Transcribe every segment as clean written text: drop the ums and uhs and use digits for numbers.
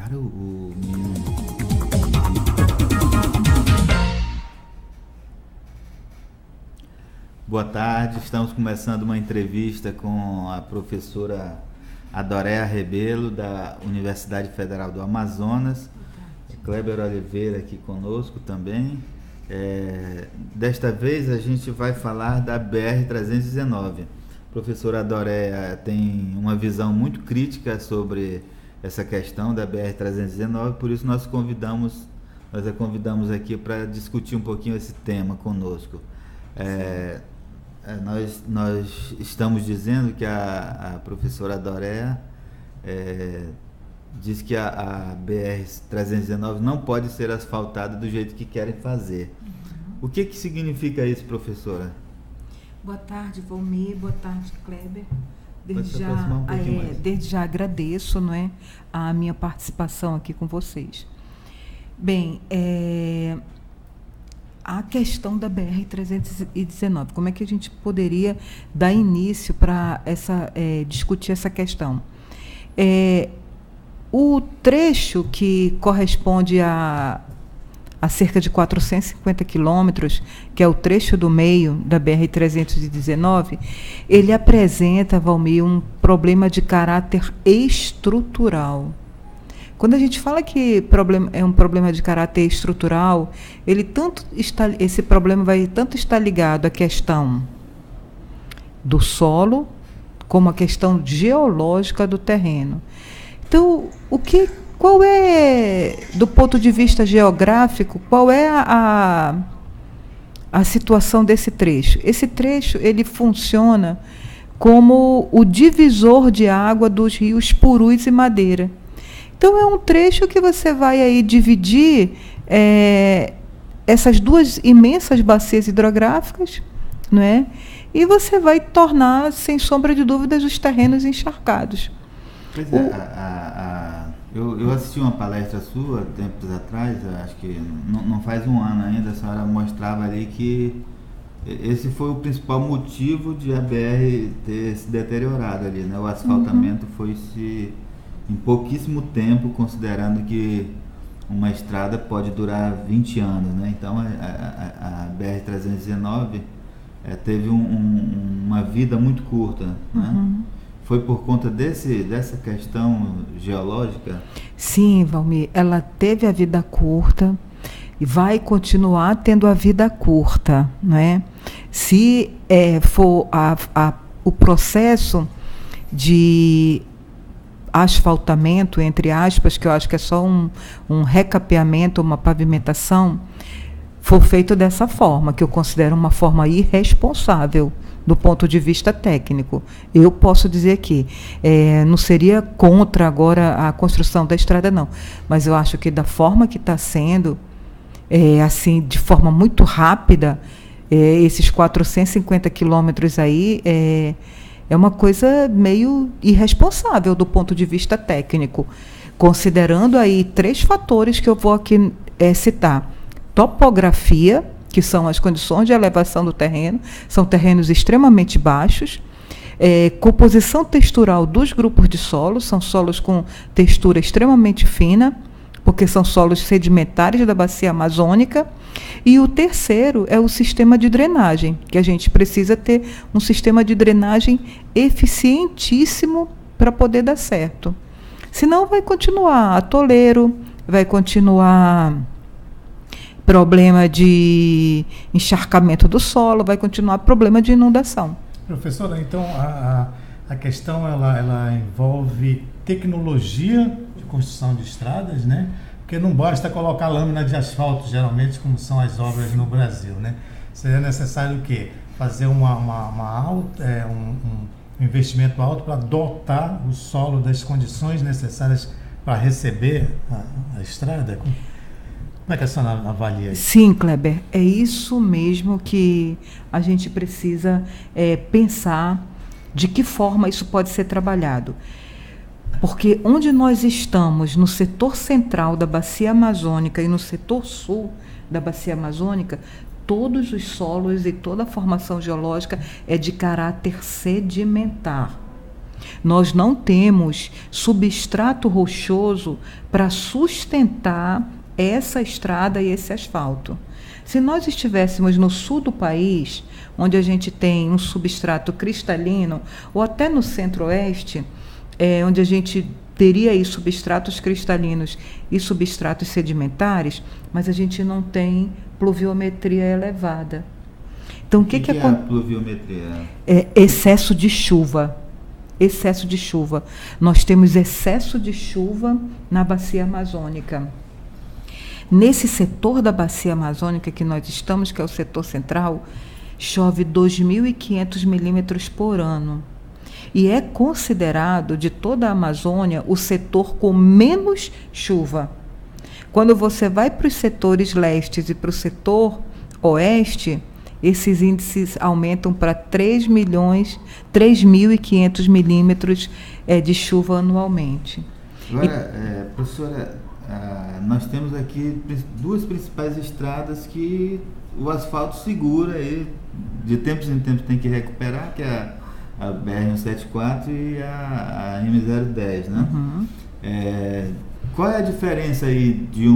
Para o menino. Boa tarde, estamos começando uma entrevista com a professora Adoréa Rebelo, da Universidade Federal do Amazonas. Kleber Oliveira aqui conosco também. Desta vez a gente vai falar da BR-319. A professora Adoréa tem uma visão muito crítica sobre essa questão da BR-319, por isso nós a convidamos aqui para discutir um pouquinho esse tema conosco. Nós estamos dizendo que a professora Adoréa diz que a BR-319 não pode ser asfaltada do jeito que querem fazer. O que significa isso, professora? Boa tarde, Valmir. Boa tarde, Kleber. Desde já agradeço, não é, a minha participação aqui com vocês. Bem, a questão da BR-319, como é que a gente poderia dar início para discutir essa questão? O trecho que corresponde a cerca de 450 quilômetros, que é o trecho do meio da BR-319, ele apresenta, Valmir, um problema de caráter estrutural. Quando a gente fala que é um problema de caráter estrutural, esse problema vai tanto estar ligado à questão do solo, como à questão geológica do terreno. Então, qual é, do ponto de vista geográfico, qual é a situação desse trecho? Esse trecho ele funciona como o divisor de água dos rios Purus e Madeira. Então, é um trecho que você vai aí dividir essas duas imensas bacias hidrográficas, não é? E você vai tornar, sem sombra de dúvidas, os terrenos encharcados. Pois eu assisti uma palestra sua tempos atrás, acho que não faz um ano ainda, a senhora mostrava ali que esse foi o principal motivo de a BR ter se deteriorado ali, né? O asfaltamento foi-se em pouquíssimo tempo, considerando que uma estrada pode durar 20 anos, né? Então a BR-319 teve uma vida muito curta, né? Foi por conta dessa questão geológica? Sim, Valmir, ela teve a vida curta e vai continuar tendo a vida curta, né? Se for o processo de asfaltamento, entre aspas, que eu acho que é só um recapeamento, uma pavimentação, for feito dessa forma, que eu considero uma forma irresponsável do ponto de vista técnico. Eu posso dizer que não seria contra agora a construção da estrada, não, mas eu acho que da forma que está sendo, assim, de forma muito rápida, esses 450 quilômetros aí, é uma coisa meio irresponsável do ponto de vista técnico, considerando aí 3 fatores que eu vou aqui citar. Topografia, que são as condições de elevação do terreno, são terrenos extremamente baixos. Composição textural dos grupos de solos, são solos com textura extremamente fina, porque são solos sedimentares da bacia amazônica. E o terceiro é o sistema de drenagem, que a gente precisa ter um sistema de drenagem eficientíssimo para poder dar certo. Senão vai continuar atoleiro, vai continuar problema de encharcamento do solo, vai continuar problema de inundação. Professora, então a questão ela envolve tecnologia de construção de estradas, né? Porque não basta colocar lâmina de asfalto, geralmente, como são as obras no Brasil, né? Seria necessário o quê? Fazer um investimento alto para dotar o solo das condições necessárias para receber a estrada? Como é que a senhora avalia isso? Sim, Kleber, é isso mesmo que a gente precisa pensar de que forma isso pode ser trabalhado. Porque onde nós estamos, no setor central da Bacia Amazônica e no setor sul da Bacia Amazônica, todos os solos e toda a formação geológica é de caráter sedimentar. Nós não temos substrato rochoso para sustentar essa estrada e esse asfalto. Se nós estivéssemos no sul do país, onde a gente tem um substrato cristalino, ou até no centro-oeste, onde a gente teria aí substratos cristalinos e substratos sedimentares, mas a gente não tem pluviometria elevada. Então, o que é a pluviometria? É excesso de chuva. Excesso de chuva. Nós temos excesso de chuva na bacia amazônica. Nesse setor da bacia amazônica que nós estamos, que é o setor central, chove 2.500 milímetros por ano. E é considerado, de toda a Amazônia, o setor com menos chuva. Quando você vai para os setores lestes e para o setor oeste, esses índices aumentam para 3.500 milímetros de chuva anualmente. Agora, professora, nós temos aqui duas principais estradas que o asfalto segura e de tempos em tempos tem que recuperar, que é a BR-174 e a M010, né? Uhum. Qual é a diferença aí de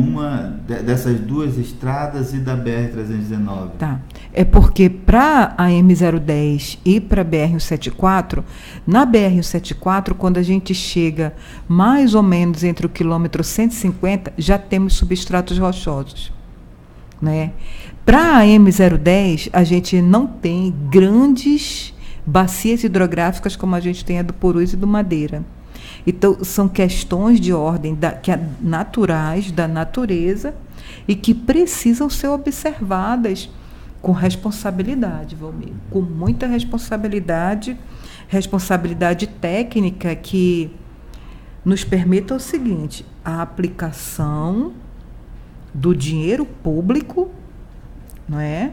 dessas duas estradas e da BR-319? Tá. É porque para a M010 e para a BR-174, na BR-174, quando a gente chega mais ou menos entre o quilômetro 150, já temos substratos rochosos, né? Para a M010, a gente não tem grandes bacias hidrográficas como a gente tem a do Purus e do Madeira. Então, são questões de ordem naturais, da natureza, e que precisam ser observadas com responsabilidade, Valmir, com muita responsabilidade técnica que nos permita o seguinte: a aplicação do dinheiro público, não é?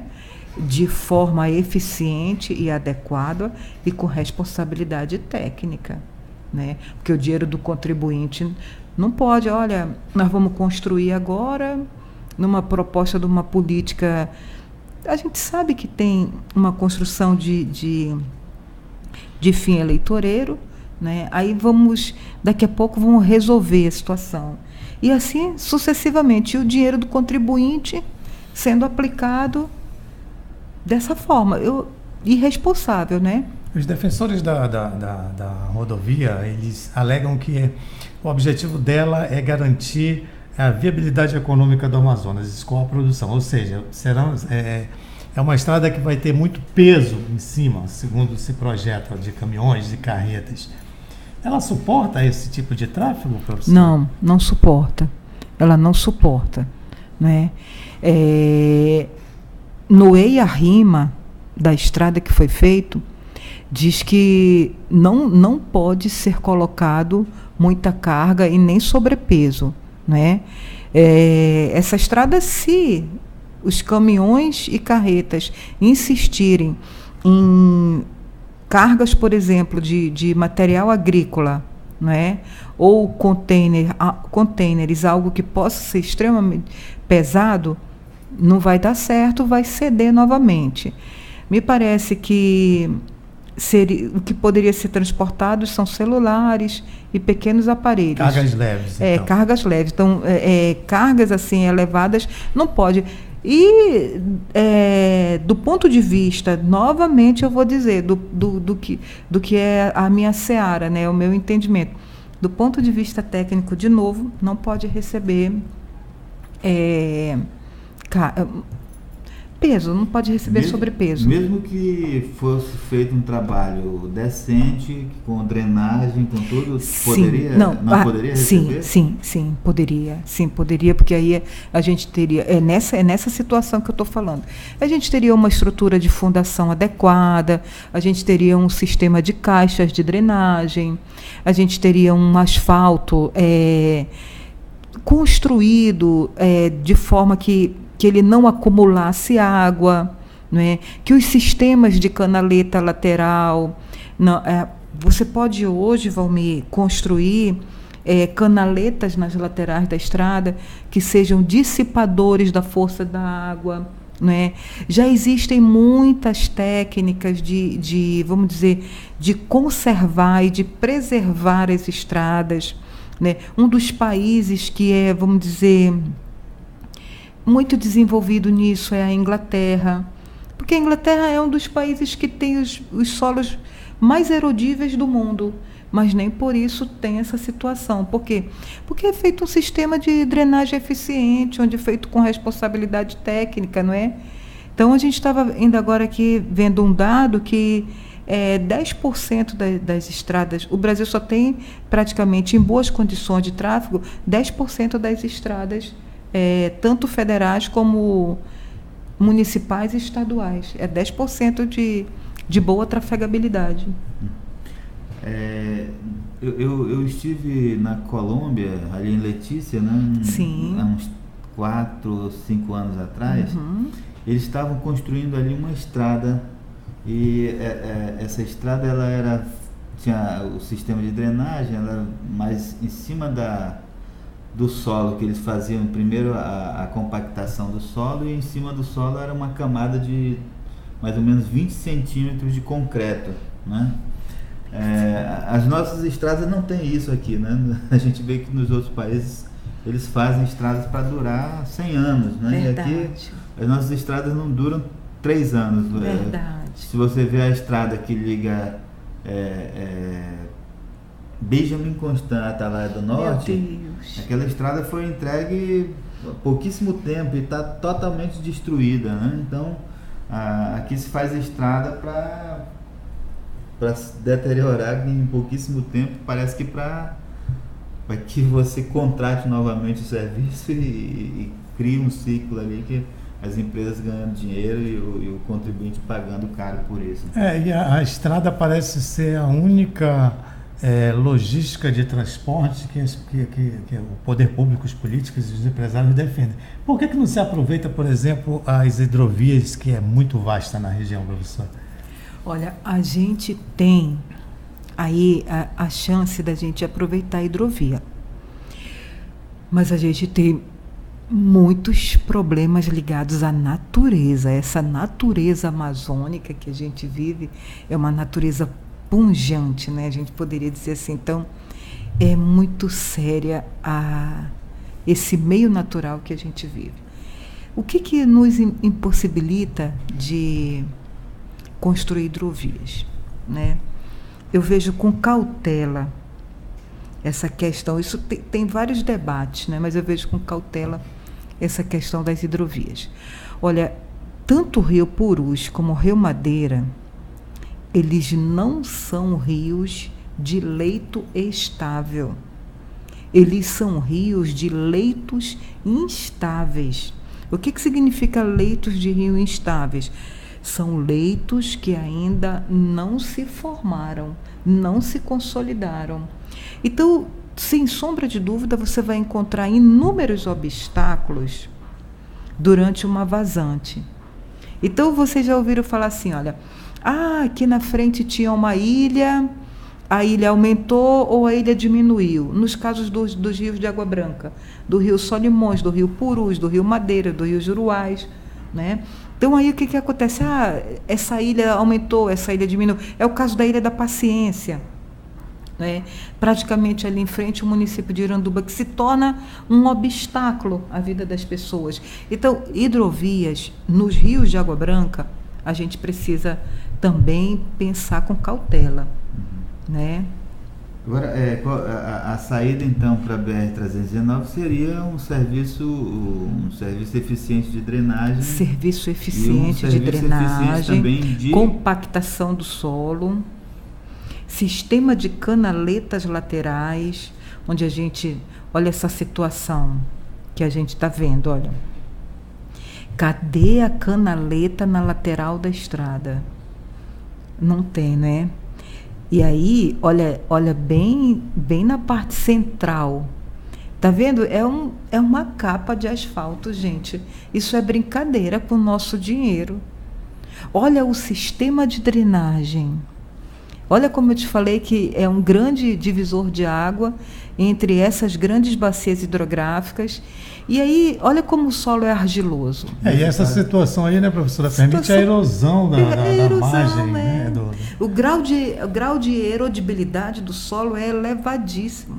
De forma eficiente e adequada e com responsabilidade técnica, né? Porque o dinheiro do contribuinte não pode, olha, nós vamos construir agora numa proposta de uma política. A gente sabe que tem uma construção de fim eleitoreiro, né? Aí daqui a pouco vamos resolver a situação. E assim sucessivamente, e o dinheiro do contribuinte sendo aplicado dessa forma, irresponsável, né? Os defensores da rodovia, eles alegam que o objetivo dela é garantir a viabilidade econômica do Amazonas com a produção, ou seja, é uma estrada que vai ter muito peso em cima, segundo esse projeto de caminhões e carretas. Ela suporta esse tipo de tráfego, professor? Não suporta. Ela não suporta, né? No EIA-RIMA da estrada que foi feito, diz que não pode ser colocado muita carga e nem sobrepeso, né? Essa estrada, se os caminhões e carretas insistirem em cargas, por exemplo, de material agrícola, né? Ou containers, algo que possa ser extremamente pesado, não vai dar certo, vai ceder novamente. Me parece que o que poderia ser transportado são celulares e pequenos aparelhos. Cargas leves. Então. Cargas leves. Então, cargas assim elevadas não pode. E do ponto de vista, novamente eu vou dizer, do que é a minha seara, né, o meu entendimento. Do ponto de vista técnico, de novo, não pode receber peso, não pode receber sobrepeso. Mesmo que fosse feito um trabalho decente, com drenagem, com tudo, poderia receber? Sim, poderia, porque aí a gente teria, é nessa situação que eu estou falando, a gente teria uma estrutura de fundação adequada, a gente teria um sistema de caixas de drenagem, a gente teria um asfalto construído de forma que ele não acumulasse água, não é? Que os sistemas de canaleta lateral... você pode hoje, Valmir, construir canaletas nas laterais da estrada que sejam dissipadores da força da água, não é? Já existem muitas técnicas vamos dizer, de conservar e de preservar as estradas, né? Um dos países que é, vamos dizer, muito desenvolvido nisso é a Inglaterra, porque a Inglaterra é um dos países que tem os solos mais erodíveis do mundo, mas nem por isso tem essa situação. Por quê? Porque é feito um sistema de drenagem eficiente, onde é feito com responsabilidade técnica, não é? Então, a gente estava ainda agora aqui vendo um dado que 10% das estradas, o Brasil só tem praticamente em boas condições de tráfego, 10% das estradas, tanto federais como municipais e estaduais. É 10% de boa trafegabilidade. Eu estive na Colômbia, ali em Letícia, né? Sim. Há uns 4 ou 5 anos atrás. Uhum. Eles estavam construindo ali uma estrada e essa estrada tinha o sistema de drenagem, mas em cima do solo, que eles faziam primeiro a compactação do solo, e em cima do solo era uma camada de mais ou menos 20 centímetros de concreto, né? As nossas estradas não tem isso aqui, né? A gente vê que nos outros países eles fazem estradas para durar 100 anos, né? Verdade. E aqui as nossas estradas não duram 3 anos. Verdade. Se você vê a estrada que liga Benjamin Constant à Atalaia do Norte, Meu Deus. aquela estrada foi entregue há pouquíssimo tempo e está totalmente destruída, né? Então, aqui se faz estrada para se deteriorar em pouquíssimo tempo, parece que para que você contrate novamente o serviço e crie um ciclo ali que as empresas ganhando dinheiro e o contribuinte pagando caro por isso. E a estrada parece ser a única logística de transporte que o poder público, os políticos e os empresários defendem. Por que não se aproveita, por exemplo, as hidrovias, que é muito vasta na região, professor? Olha, a gente tem aí a chance da gente aproveitar a hidrovia, mas a gente tem muitos problemas ligados à natureza. Essa natureza amazônica que a gente vive é uma natureza pungente, né? A gente poderia dizer assim. Então, é muito séria esse meio natural que a gente vive. O que nos impossibilita de construir hidrovias, né? Eu vejo com cautela essa questão. Isso tem vários debates, né? Mas eu vejo com cautela essa questão das hidrovias. Olha, tanto o Rio Purus como o Rio Madeira, eles não são rios de leito estável. Eles são rios de leitos instáveis. O que significa leitos de rio instáveis? São leitos que ainda não se formaram, não se consolidaram. Então, sem sombra de dúvida, você vai encontrar inúmeros obstáculos durante uma vazante. Então, vocês já ouviram falar assim, olha, aqui na frente tinha uma ilha, a ilha aumentou ou a ilha diminuiu. Nos casos dos rios de Água Branca, do rio Solimões, do rio Purus, do rio Madeira, do rio Juruás, né? Então, aí o que acontece? Essa ilha aumentou, essa ilha diminuiu. É o caso da Ilha da Paciência, né? Praticamente ali em frente o município de Iranduba, que se torna um obstáculo à vida das pessoas. Então, hidrovias nos rios de Água Branca, a gente precisa também pensar com cautela, né? Agora, a saída então para a BR-319 seria um serviço eficiente de drenagem. Serviço eficiente de drenagem, compactação do solo, sistema de canaletas laterais, onde a gente, olha essa situação que a gente está vendo, olha. Cadê a canaleta na lateral da estrada? Não tem, né? E aí, olha bem na parte central. Tá vendo? É uma capa de asfalto, gente. Isso é brincadeira com o nosso dinheiro. Olha o sistema de drenagem. Olha como eu te falei que é um grande divisor de água entre essas grandes bacias hidrográficas E aí, olha como o solo é argiloso. E essa situação aí, né, professora, permite a erosão da margem, né? O grau de erodibilidade do solo é elevadíssimo.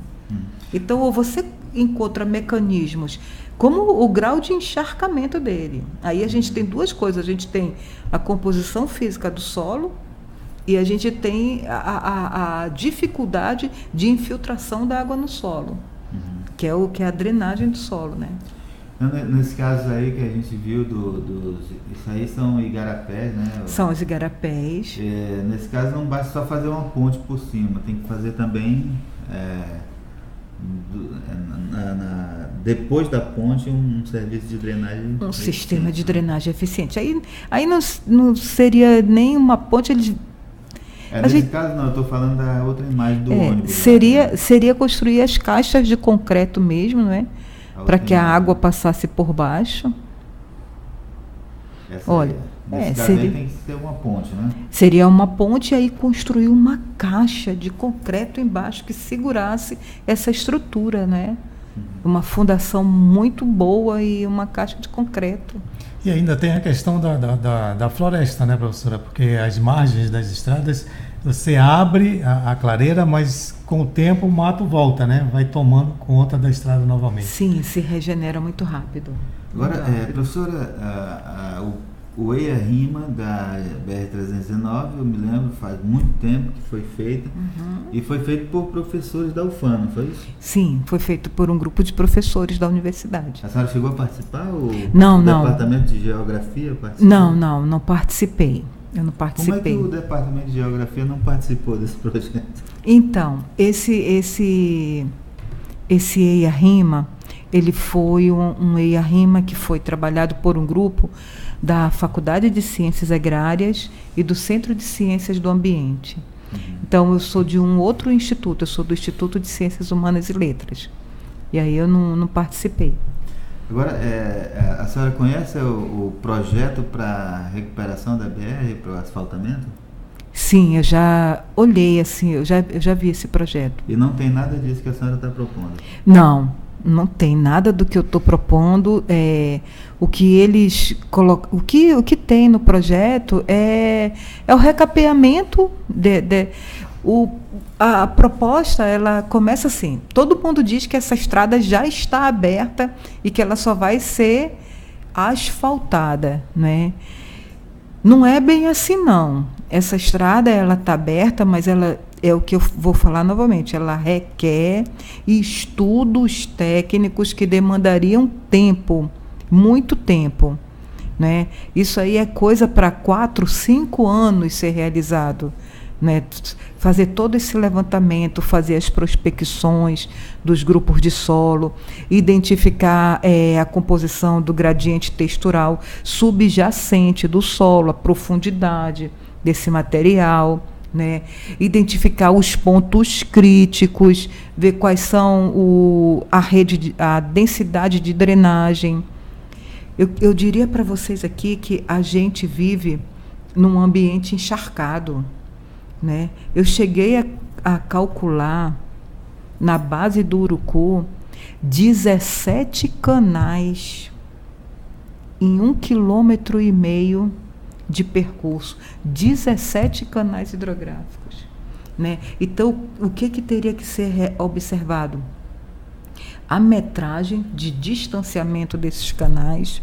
Então, ou você encontra mecanismos, como o grau de encharcamento dele. Aí a gente tem duas coisas. A gente tem a composição física do solo e a gente tem a dificuldade de infiltração da água no solo, que é a drenagem do solo, né? Nesse caso aí que a gente viu isso aí são igarapés, né? São os igarapés. Nesse caso não basta só fazer uma ponte por cima, tem que fazer também depois da ponte um serviço de drenagem. Um sistema de drenagem eficiente. Aí não seria nem uma ponte. Nesse caso não, eu estou falando da outra imagem do ônibus. Seria construir as caixas de concreto mesmo, não é? Para que a água passasse por baixo. Nesse caso aí tem que ser uma ponte, né? Seria uma ponte e aí construir uma caixa de concreto embaixo que segurasse essa estrutura, né? Uma fundação muito boa e uma caixa de concreto. E ainda tem a questão da floresta, né, professora? Porque as margens das estradas, você abre a clareira, mas com o tempo o mato volta, né? Vai tomando conta da estrada novamente. Sim, se regenera muito rápido. Agora, professora, o EIA-RIMA da BR-319, eu me lembro, faz muito tempo que foi feita, e foi feito por professores da UFAM, não foi isso? Sim, foi feito por um grupo de professores da universidade. A senhora chegou a participar? Não. O Departamento de Geografia participou? Não participei. Eu não participei. Como é que o Departamento de Geografia não participou desse projeto? Então, esse EIA-RIMA, ele foi um EIA-RIMA que foi trabalhado por um grupo da Faculdade de Ciências Agrárias e do Centro de Ciências do Ambiente. Então, eu sou de um outro instituto, eu sou do Instituto de Ciências Humanas e Letras. E aí eu não participei. Agora, a senhora conhece o projeto para recuperação da BR, para o asfaltamento? Sim, eu já olhei, assim, eu já vi esse projeto. E não tem nada disso que a senhora está propondo? Não tem nada do que eu estou propondo. O que eles colocam, o que tem no projeto é o recapeamento a proposta, ela começa assim: todo mundo diz que essa estrada já está aberta e que ela só vai ser asfaltada, né? Não é bem assim, não. Essa estrada, ela está aberta, mas ela é o que eu vou falar novamente, ela requer estudos técnicos que demandariam tempo, muito tempo, né? Isso aí é coisa para 4, 5 anos ser realizado, né? Fazer todo esse levantamento, fazer as prospecções dos grupos de solo, identificar a composição do gradiente textural subjacente do solo, a profundidade desse material, né? Identificar os pontos críticos, ver quais são a densidade de drenagem. Eu diria para vocês aqui que a gente vive num ambiente encharcado, né? Eu cheguei a calcular, na base do Urucu, 17 canais em 1,5 km de percurso, 17 canais hidrográficos, né? Então, o que teria que ser observado? A metragem de distanciamento desses canais,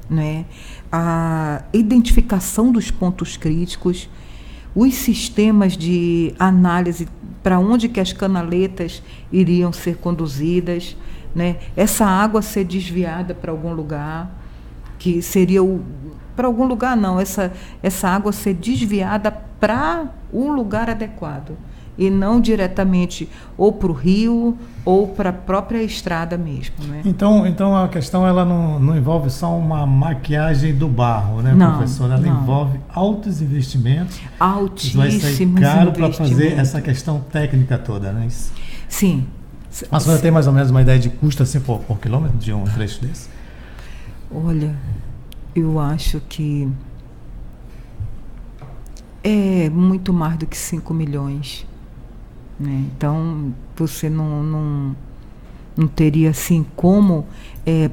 né? A identificação dos pontos críticos, os sistemas de análise para onde que as canaletas iriam ser conduzidas, né? Essa água ser desviada para algum lugar, que seria para algum lugar não, essa água ser desviada para um lugar adequado e não diretamente ou para o rio ou para a própria estrada mesmo, né? Então a questão ela não envolve só uma maquiagem do barro, né, professora? Ela envolve altos investimentos. Altíssimos investimentos. Vai ser caro para fazer essa questão técnica toda, né? Sim. A senhora tem mais ou menos uma ideia de custo assim por quilômetro de um trecho desse? Olha, eu acho que é muito mais do que 5 milhões. Né? Então, você não não teria assim como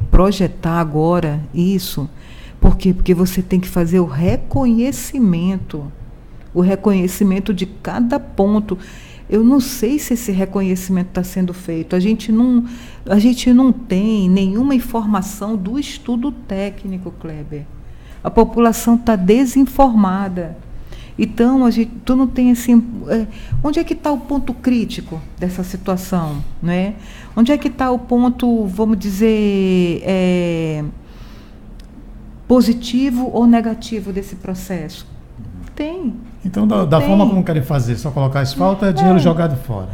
projetar agora isso. Por quê? Porque você tem que fazer o reconhecimento de cada ponto. Eu não sei se esse reconhecimento está sendo feito. A gente não tem nenhuma informação do estudo técnico, Kleber. A população está desinformada. Então, tu não tem assim... onde é que está o ponto crítico dessa situação? Né? Onde é que está o ponto, vamos dizer, positivo ou negativo desse processo? Tem. Então, da forma como querem fazer, só colocar asfalto, é dinheiro jogado fora.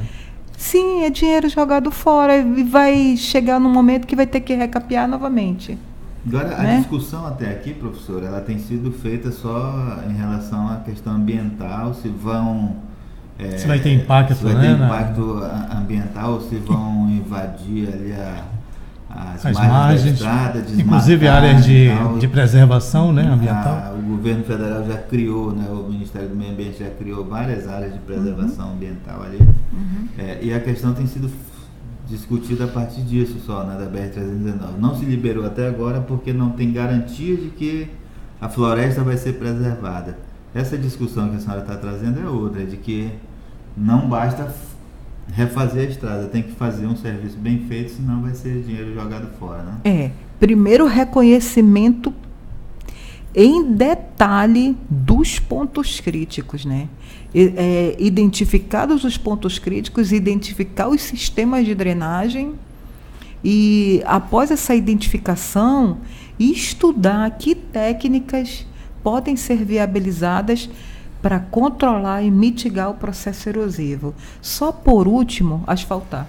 Sim, é dinheiro jogado fora e vai chegar num momento que vai ter que recapear novamente. Agora, né? A discussão até aqui, professor, ela tem sido feita só em relação à questão ambiental, se vai ter impacto, se vai ter impacto ambiental, ou se vão invadir ali as margens da estrada, inclusive áreas de preservação, né, ambiental. O governo federal já criou, né, o Ministério do Meio Ambiente já criou várias áreas de preservação ambiental ali. E a questão tem sido discutida a partir disso só, né, da BR-319. Não se liberou até agora porque não tem garantia de que a floresta vai ser preservada. Essa discussão que a senhora está trazendo é outra, de que não basta refazer a estrada, tem que fazer um serviço bem feito, senão vai ser dinheiro jogado fora, né? Primeiro reconhecimento em detalhe dos pontos críticos, né? Identificados os pontos críticos, identificar os sistemas de drenagem e, após essa identificação, estudar que técnicas podem ser viabilizadas para controlar e mitigar o processo erosivo. Só por último, asfaltar.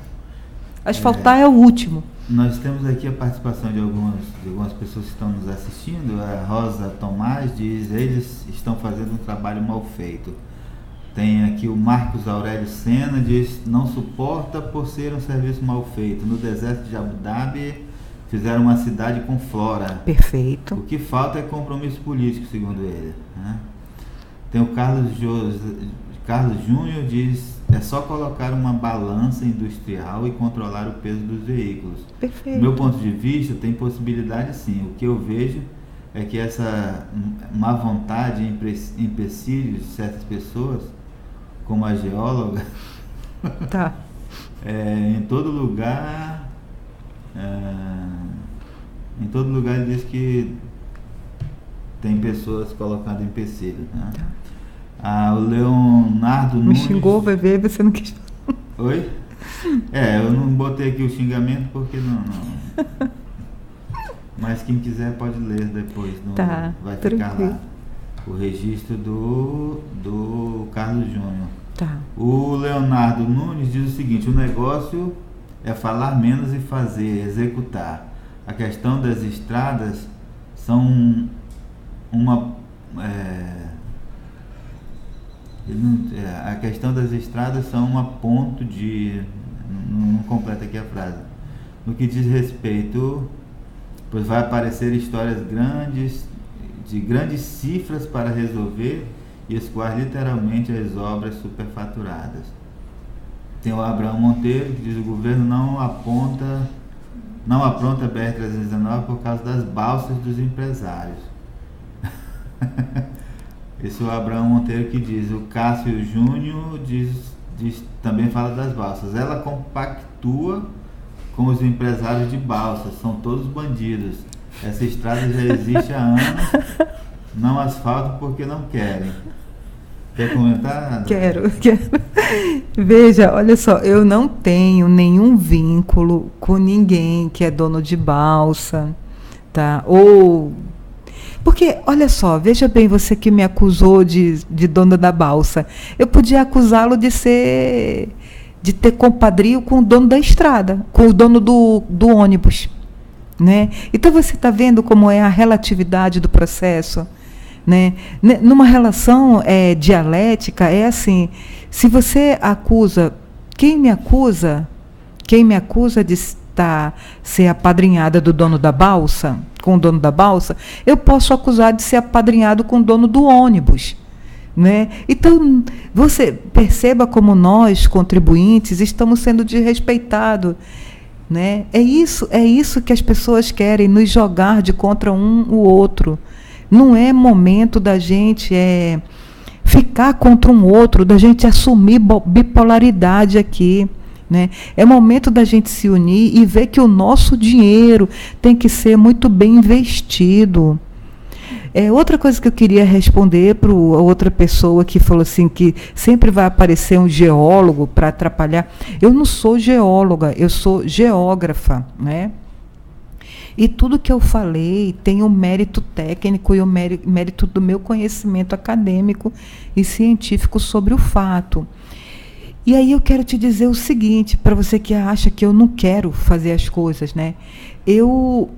Asfaltar é o último. Nós temos aqui a participação de algumas pessoas que estão nos assistindo. A Rosa Tomás diz: eles estão fazendo um trabalho mal feito. Tem aqui o Marcos Aurélio Sena, diz: não suporta por ser um serviço mal feito. No deserto de Abu Dhabi fizeram uma cidade com flora. Perfeito. O que falta é compromisso político, segundo ele, né? Tem o Carlos Júnior, diz: é só colocar uma balança industrial e controlar o peso dos veículos. Perfeito. Do meu ponto de vista, tem possibilidade sim. O que eu vejo é que essa má vontade e empecilhos de certas pessoas, como a geóloga, tá. Em todo lugar ele diz que tem pessoas colocando empecilhos, né? Tá. O Leonardo Nunes... Me xingou, vai ver, você não quis... Oi? Eu não botei aqui o xingamento porque não... Mas quem quiser pode ler depois. Tá, vai ficar lá o registro do Carlos Júnior. Tá. O Leonardo Nunes diz o seguinte: o negócio é falar menos e fazer, executar. A questão das estradas são a questão das estradas são uma ponto de... Não completa aqui a frase. No que diz respeito, pois vai aparecer histórias de grandes cifras para resolver e escoar literalmente as obras superfaturadas. Tem o Abraão Monteiro, que diz: o governo não apronta a BR-319 por causa das balsas dos empresários. Esse é o Abraão Monteiro que diz. O Cássio Júnior também fala das balsas. Ela compactua com os empresários de balsas, são todos bandidos. Essa estrada já existe há anos, não asfaltam porque não querem. Quer comentar, André? Quero. Veja, olha só, eu não tenho nenhum vínculo com ninguém que é dono de balsa, tá? Porque, olha só, veja bem, você que me acusou de dona da balsa, eu podia acusá-lo de ter compadrio com o dono da estrada, com o dono do ônibus, né? Então você está vendo como é a relatividade do processo, né? Numa relação dialética é assim: se você acusa, quem me acusa de ser apadrinhada do dono da balsa, com o dono da balsa, eu posso acusar de ser apadrinhado com o dono do ônibus, né? Então, você perceba como nós, contribuintes, estamos sendo desrespeitados. né? É isso que as pessoas querem, nos jogar de contra um o outro. Não é momento da gente ficar contra um outro, da gente assumir bipolaridade aqui, né? É momento da gente se unir e ver que o nosso dinheiro tem que ser muito bem investido. Outra coisa que eu queria responder para outra pessoa que falou assim, que sempre vai aparecer um geólogo para atrapalhar. Eu não sou geóloga, eu sou geógrafa, né? E tudo que eu falei tem o mérito técnico e o mérito do meu conhecimento acadêmico e científico sobre o fato. E aí eu quero te dizer o seguinte, para você que acha que eu não quero fazer as coisas, né? Eu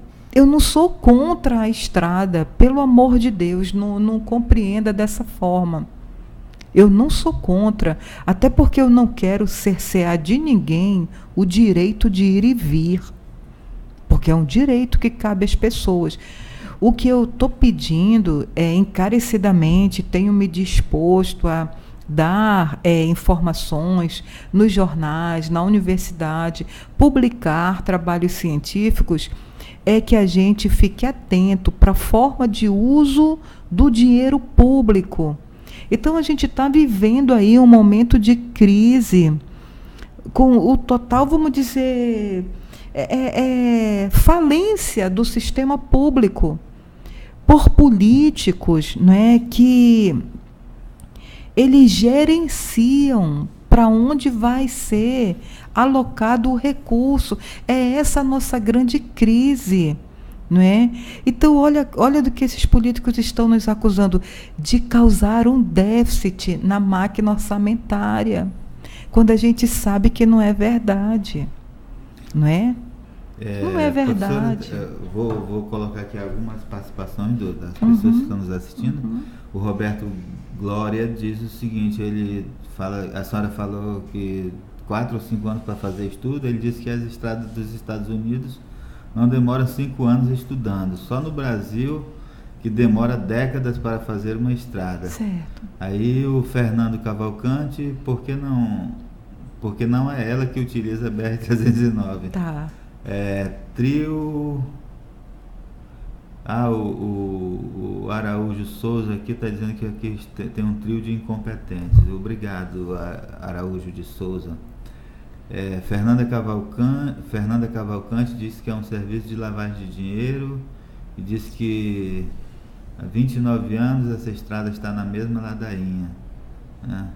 não sou contra a estrada, pelo amor de Deus, não compreenda dessa forma. Eu não sou contra, até porque eu não quero cercear de ninguém o direito de ir e vir, porque é um direito que cabe às pessoas. O que eu estou pedindo encarecidamente, tenho me disposto a dar informações nos jornais, na universidade, publicar trabalhos científicos, é que a gente fique atento para a forma de uso do dinheiro público. Então, a gente está vivendo aí um momento de crise, com o total, vamos dizer, falência do sistema público, por políticos, né, que eles gerenciam para onde vai ser alocado o recurso. É essa a nossa grande crise, não é? Então, olha do que esses políticos estão nos acusando, de causar um déficit na máquina orçamentária, quando a gente sabe que não é verdade, não é? Não é verdade. Vou colocar aqui algumas participações das pessoas que estão nos assistindo. O Roberto Glória diz o seguinte, ele fala, a senhora falou que 4 ou 5 anos para fazer estudo, ele disse que as estradas dos Estados Unidos não demoram 5 anos estudando, só no Brasil que demora décadas para fazer uma estrada. Certo. Aí o Fernando Cavalcante, por que não é ela que utiliza a BR-319? Tá. Trio... o Araújo Souza aqui está dizendo que aqui tem um trio de incompetentes. Obrigado, Araújo de Souza. Fernanda Cavalcante disse que é um serviço de lavagem de dinheiro e disse que há 29 anos essa estrada está na mesma ladainha, né?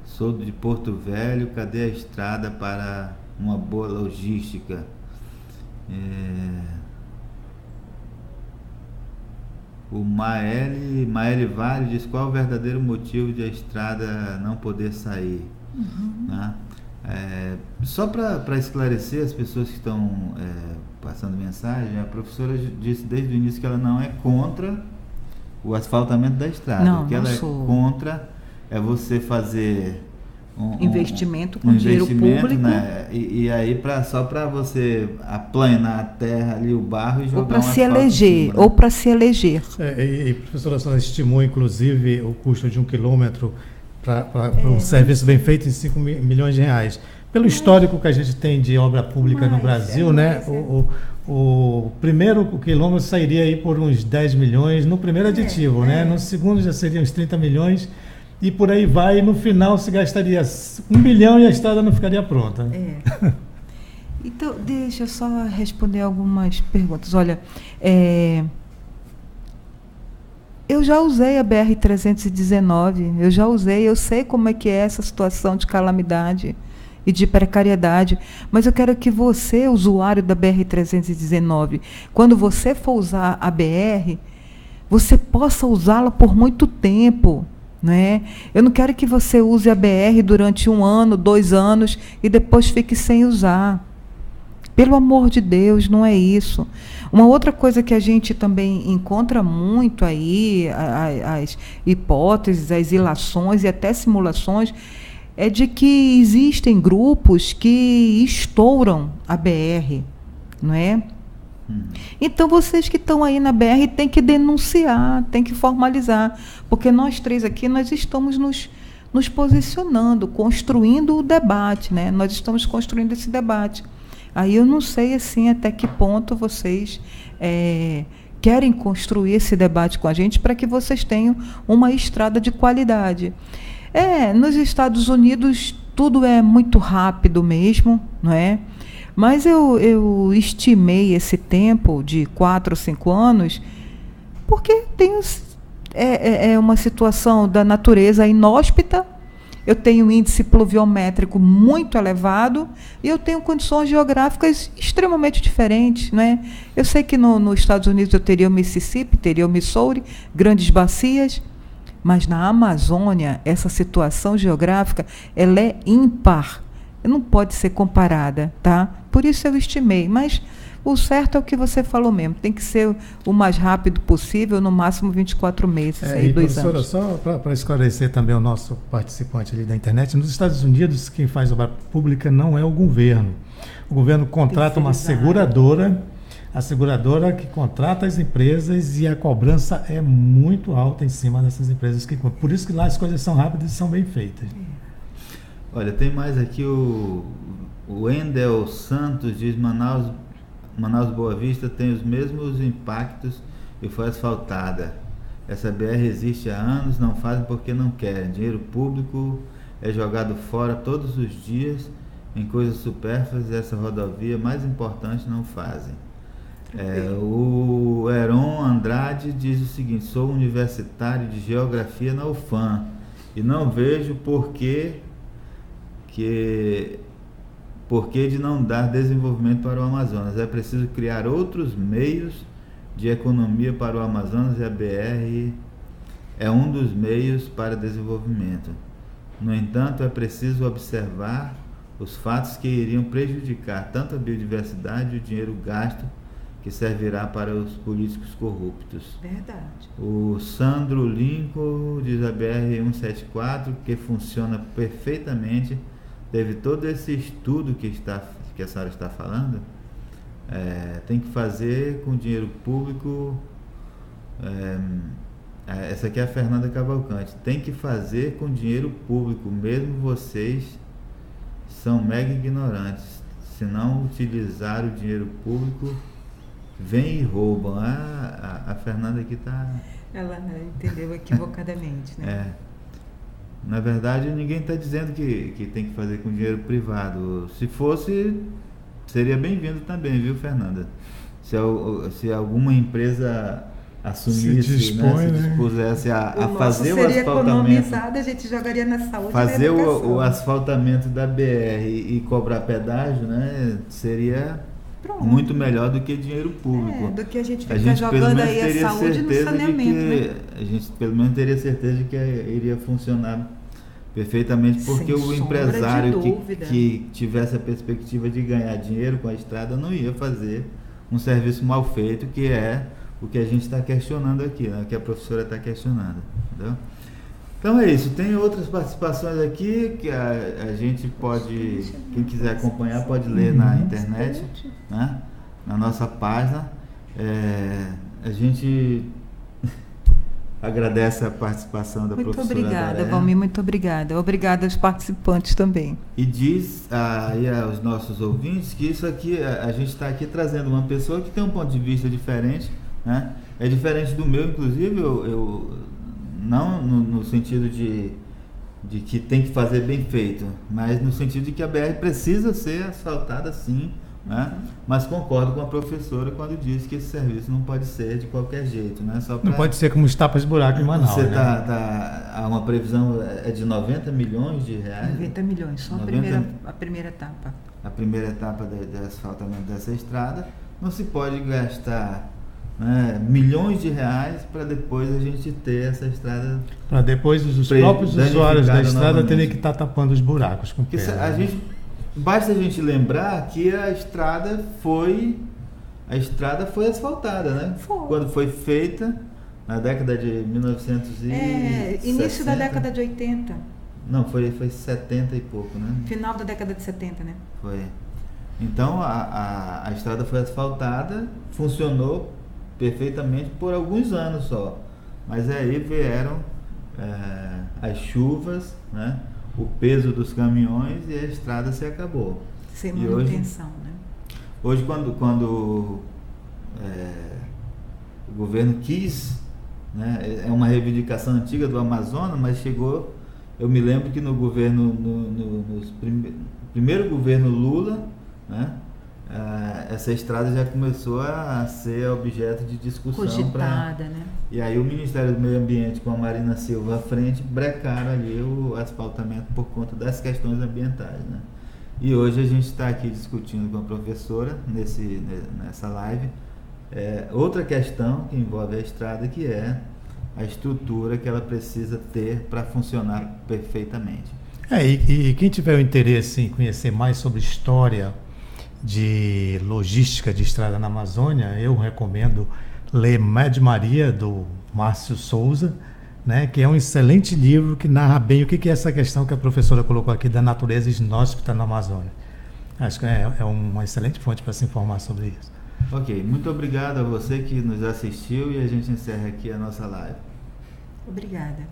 Sou de Porto Velho, cadê a estrada para uma boa logística? O Maeli Vale diz qual o verdadeiro motivo de a estrada não poder sair. Né? Só para esclarecer as pessoas que estão passando mensagem, a professora disse desde o início que ela não é contra o asfaltamento da estrada. Não, o que não ela sou. É contra é você fazer investimento com dinheiro público, né? E aí só para você aplanar a terra ali, o barro, e jogar ou para se eleger, ou para se eleger. E a professora Sônia estimou inclusive o custo de 1 quilômetro para um serviço bem feito em 5 milhões de reais. Pelo histórico que a gente tem de obra pública no Brasil, né? O primeiro quilômetro sairia aí por uns 10 milhões no primeiro aditivo, né? No segundo já seriam uns 30 milhões. E por aí vai, e no final se gastaria 1 bilhão e a estrada não ficaria pronta. Então, deixa eu só responder algumas perguntas. Olha, eu já usei a BR-319, eu sei como é que é essa situação de calamidade e de precariedade, mas eu quero que você, usuário da BR-319, quando você for usar a BR, você possa usá-la por muito tempo. Né? Eu não quero que você use a BR durante 1 ano, 2 anos e depois fique sem usar. Pelo amor de Deus, não é isso. Uma outra coisa que a gente também encontra muito aí, as hipóteses, as ilações e até simulações, é de que existem grupos que estouram a BR, não é? Então, vocês que estão aí na BR têm que denunciar, têm que formalizar, porque nós 3 aqui, nós estamos nos posicionando, construindo o debate, né? Nós estamos construindo esse debate. Aí eu não sei assim até que ponto vocês querem construir esse debate com a gente para que vocês tenham uma estrada de qualidade. Nos Estados Unidos tudo é muito rápido mesmo, não é? Mas eu estimei esse tempo de 4 ou 5 anos porque tem uma situação da natureza inóspita. Eu tenho um índice pluviométrico muito elevado e eu tenho condições geográficas extremamente diferentes, não é? Eu sei que nos Estados Unidos eu teria o Mississippi, teria o Missouri, grandes bacias, mas na Amazônia essa situação geográfica ela é ímpar, não pode ser comparada, tá? Por isso eu estimei, mas o certo é o que você falou mesmo, tem que ser o mais rápido possível, no máximo 24 meses, aí 2 anos. Só para esclarecer também o nosso participante ali da internet, nos Estados Unidos quem faz obra pública não é o governo. O governo contrata uma seguradora, a seguradora que contrata as empresas e a cobrança é muito alta em cima dessas empresas. Por isso que lá as coisas são rápidas e são bem feitas. Olha, tem mais aqui o Wendel Santos diz: Manaus Boa Vista tem os mesmos impactos e foi asfaltada. Essa BR existe há anos, não fazem porque não querem. Dinheiro público é jogado fora todos os dias em coisas supérfluas e essa rodovia mais importante não fazem. O Heron Andrade diz o seguinte: sou universitário de Geografia na UFAM e não vejo porquê de não dar desenvolvimento para o Amazonas. É preciso criar outros meios de economia para o Amazonas e a BR é um dos meios para desenvolvimento. No entanto, é preciso observar os fatos que iriam prejudicar tanto a biodiversidade e o dinheiro gasto que servirá para os políticos corruptos. Verdade. O Sandro Lincoln diz: a BR-174, que funciona perfeitamente, teve todo esse estudo que a senhora está falando, tem que fazer com dinheiro público. Essa aqui é a Fernanda Cavalcante. Tem que fazer com dinheiro público, mesmo vocês são mega ignorantes. Se não utilizar o dinheiro público, vem e roubam. A Fernanda aqui está... Ela entendeu equivocadamente, né? Na verdade, ninguém está dizendo que tem que fazer com dinheiro privado. Se fosse, seria bem-vindo também, viu, Fernanda? Se alguma empresa assumisse, se dispusesse a fazer o asfaltamento, a gente jogaria na saúde, fazer o asfaltamento da BR e cobrar pedágio, né? Seria muito melhor do que dinheiro público. Do que a gente ficar jogando aí a saúde no saneamento, né? A gente pelo menos teria certeza de que iria funcionar perfeitamente, porque o empresário que tivesse a perspectiva de ganhar dinheiro com a estrada não ia fazer um serviço mal feito, que é o que a gente está questionando aqui, né? Que a professora está questionando, entendeu? Então é isso, tem outras participações aqui que a gente pode, quem quiser acompanhar pode ler na internet, né? Na nossa página. A gente agradece a participação da professora. Muito obrigada, Valmir, muito obrigada. Obrigada aos participantes também. E diz aí aos nossos ouvintes que isso aqui, a gente está aqui trazendo uma pessoa que tem um ponto de vista diferente, né? É diferente do meu, inclusive, eu não no sentido de que tem que fazer bem feito, mas no sentido de que a BR precisa ser asfaltada sim, né? Mas concordo com a professora quando diz que esse serviço não pode ser de qualquer jeito, né? Não pode ser como os tapas de buraco em Manaus. Você há uma previsão de 90 milhões de reais? 90 milhões, só a primeira etapa. A primeira etapa de asfaltamento dessa estrada. Não se pode gastar, né, milhões de reais para depois a gente ter essa estrada. Para depois os próprios usuários da estrada terem que estar tapando os buracos com pedra. Basta a gente lembrar que a estrada foi asfaltada, né? Quando foi feita, na década de 1960. Início da década de 80. Não, foi 70 e pouco, né? Final da década de 70, né? Foi. Então a estrada foi asfaltada, funcionou perfeitamente por alguns anos só. Mas aí vieram as chuvas, né? O peso dos caminhões e a estrada se acabou. Sem manutenção, né? Hoje, quando o governo quis, né, é uma reivindicação antiga do Amazonas, mas chegou, eu me lembro que no governo, primeiro governo Lula, né, essa estrada já começou a ser objeto de discussão. Cogitada, né? E aí o Ministério do Meio Ambiente, com a Marina Silva à frente, brecaram ali o asfaltamento por conta das questões ambientais, né? E hoje a gente está aqui discutindo com a professora, nessa live, outra questão que envolve a estrada, que é a estrutura que ela precisa ter para funcionar perfeitamente. E quem tiver o interesse em conhecer mais sobre história de logística de estrada na Amazônia, eu recomendo ler Mad Maria, do Márcio Souza, né, que é um excelente livro que narra bem o que é essa questão que a professora colocou aqui da natureza inóspita na Amazônia. Acho que é uma excelente fonte para se informar sobre isso. Ok, muito obrigado a você que nos assistiu e a gente encerra aqui a nossa live. Obrigada.